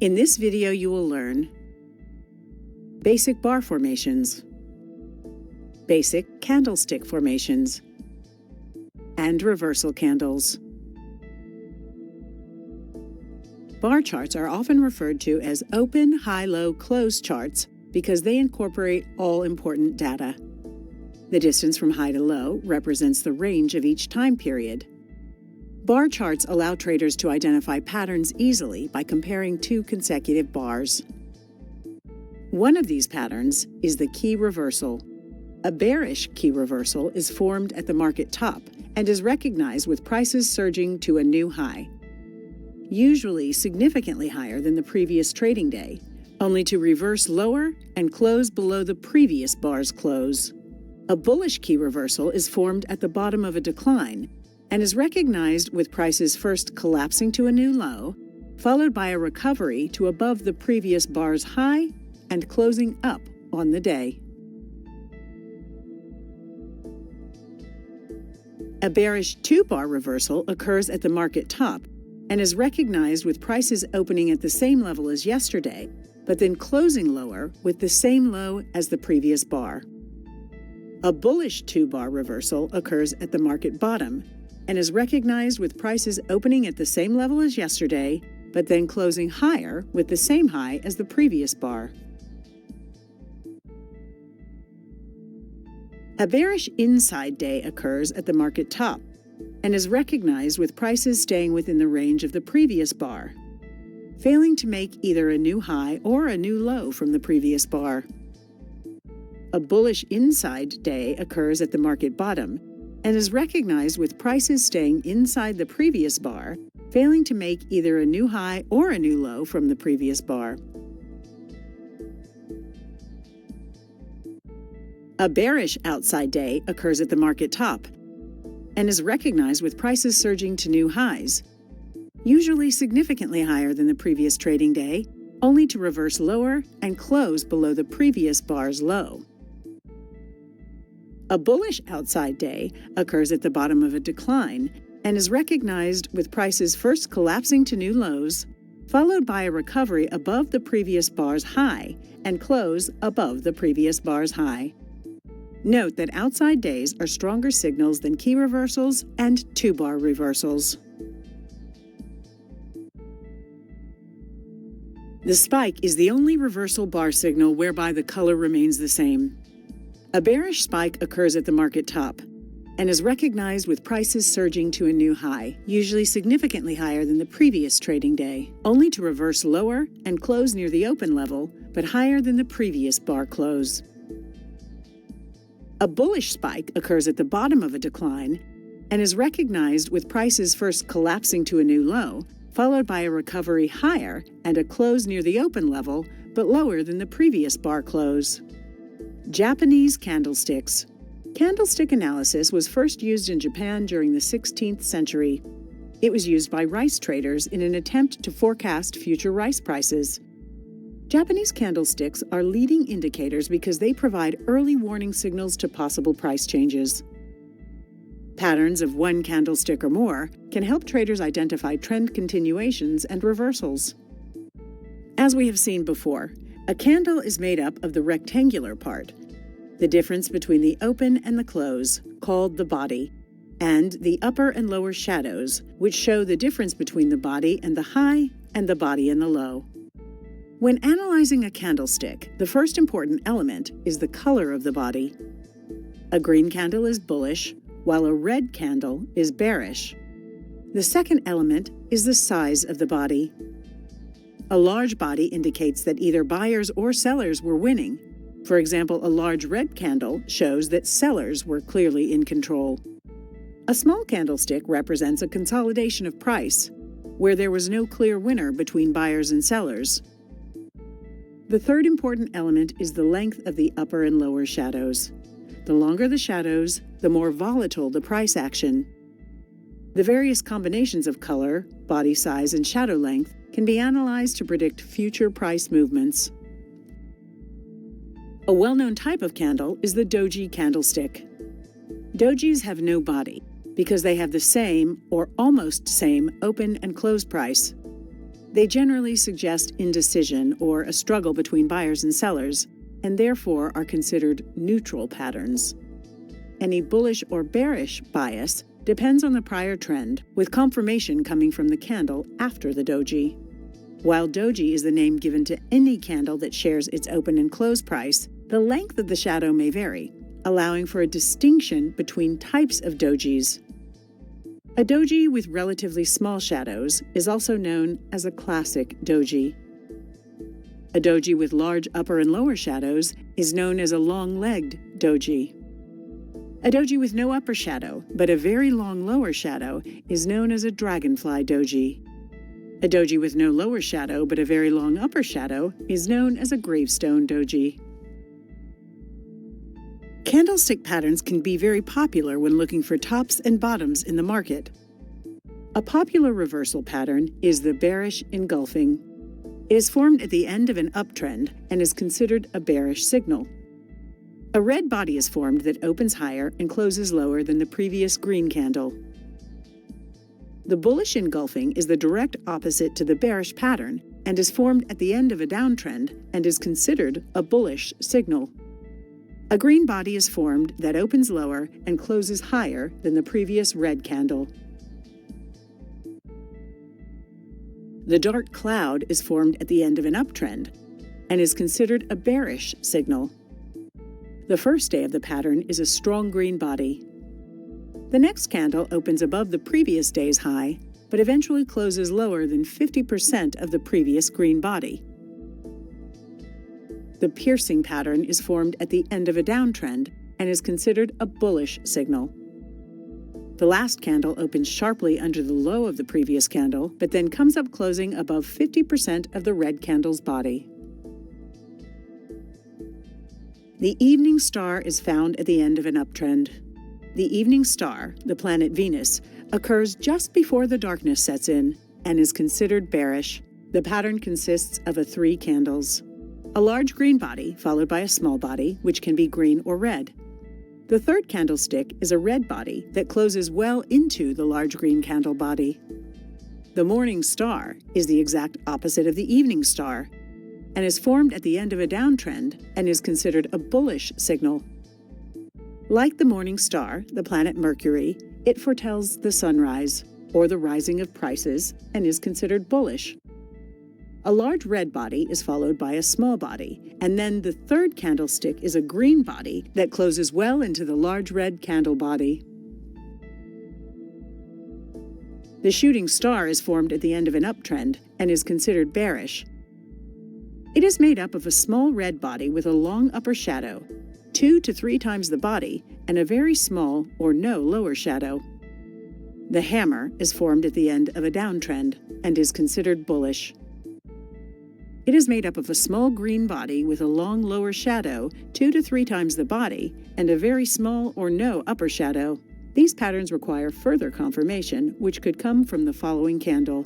In this video, you will learn basic bar formations, basic candlestick formations, and reversal candles. Bar charts are often referred to as open, high, low, close charts because they incorporate all important data. The distance from high to low represents the range of each time period. Bar charts allow traders to identify patterns easily by comparing two consecutive bars. One of these patterns is the key reversal. A bearish key reversal is formed at the market top and is recognized with prices surging to a new high, usually significantly higher than the previous trading day, only to reverse lower and close below the previous bar's close. A bullish key reversal is formed at the bottom of a decline and is recognized with prices first collapsing to a new low, followed by a recovery to above the previous bar's high and closing up on the day. A bearish two-bar reversal occurs at the market top and is recognized with prices opening at the same level as yesterday, but then closing lower with the same low as the previous bar. A bullish two-bar reversal occurs at the market bottom and is recognized with prices opening at the same level as yesterday, but then closing higher with the same high as the previous bar. A bearish inside day occurs at the market top and is recognized with prices staying within the range of the previous bar, failing to make either a new high or a new low from the previous bar. A bullish inside day occurs at the market bottom and is recognized with prices staying inside the previous bar, failing to make either a new high or a new low from the previous bar. A bearish outside day occurs at the market top and is recognized with prices surging to new highs, usually significantly higher than the previous trading day, only to reverse lower and close below the previous bar's low. A bullish outside day occurs at the bottom of a decline and is recognized with prices first collapsing to new lows, followed by a recovery above the previous bar's high and close above the previous bar's high. Note that outside days are stronger signals than key reversals and two-bar reversals. The spike is the only reversal bar signal whereby the color remains the same. A bearish spike occurs at the market top and is recognized with prices surging to a new high, usually significantly higher than the previous trading day, only to reverse lower and close near the open level, but higher than the previous bar close. A bullish spike occurs at the bottom of a decline and is recognized with prices first collapsing to a new low, followed by a recovery higher and a close near the open level, but lower than the previous bar close. Japanese candlesticks. Candlestick analysis was first used in Japan during the 16th century. It was used by rice traders in an attempt to forecast future rice prices. Japanese candlesticks are leading indicators because they provide early warning signals to possible price changes. Patterns of one candlestick or more can help traders identify trend continuations and reversals. As we have seen before, a candle is made up of the rectangular part, the difference between the open and the close, called the body, and the upper and lower shadows, which show the difference between the body and the high and the body and the low. When analyzing a candlestick, the first important element is the color of the body. A green candle is bullish, while a red candle is bearish. The second element is the size of the body. A large body indicates that either buyers or sellers were winning. For example, a large red candle shows that sellers were clearly in control. A small candlestick represents a consolidation of price, where there was no clear winner between buyers and sellers. The third important element is the length of the upper and lower shadows. The longer the shadows, the more volatile the price action. The various combinations of color, body size, and shadow length can be analyzed to predict future price movements. A well-known type of candle is the doji candlestick. Dojis have no body because they have the same or almost same open and close price. They generally suggest indecision or a struggle between buyers and sellers, and therefore are considered neutral patterns. Any bullish or bearish bias depends on the prior trend, with confirmation coming from the candle after the doji. While doji is the name given to any candle that shares its open and close price, the length of the shadow may vary, allowing for a distinction between types of dojis. A doji with relatively small shadows is also known as a classic doji. A doji with large upper and lower shadows is known as a long-legged doji. A doji with no upper shadow, but a very long lower shadow, is known as a dragonfly doji. A doji with no lower shadow, but a very long upper shadow, is known as a gravestone doji. Candlestick patterns can be very popular when looking for tops and bottoms in the market. A popular reversal pattern is the bearish engulfing. It is formed at the end of an uptrend and is considered a bearish signal. A red body is formed that opens higher and closes lower than the previous green candle. The bullish engulfing is the direct opposite to the bearish pattern and is formed at the end of a downtrend and is considered a bullish signal. A green body is formed that opens lower and closes higher than the previous red candle. The dark cloud is formed at the end of an uptrend and is considered a bearish signal. The first day of the pattern is a strong green body. The next candle opens above the previous day's high, but eventually closes lower than 50% of the previous green body. The piercing pattern is formed at the end of a downtrend and is considered a bullish signal. The last candle opens sharply under the low of the previous candle, but then comes up closing above 50% of the red candle's body. The evening star is found at the end of an uptrend. The evening star, the planet Venus, occurs just before the darkness sets in and is considered bearish. The pattern consists of 3 candles. A large green body followed by a small body, which can be green or red. The third candlestick is a red body that closes well into the large green candle body. The morning star is the exact opposite of the evening star and is formed at the end of a downtrend and is considered a bullish signal. Like the morning star, the planet Mercury, it foretells the sunrise or the rising of prices and is considered bullish. A large red body is followed by a small body, and then the third candlestick is a green body that closes well into the large red candle body. The shooting star is formed at the end of an uptrend and is considered bearish. It is made up of a small red body with a long upper shadow, 2 to 3 times the body, and a very small or no lower shadow. The hammer is formed at the end of a downtrend and is considered bullish. It is made up of a small green body with a long lower shadow, 2 to 3 times the body, and a very small or no upper shadow. These patterns require further confirmation, which could come from the following candle.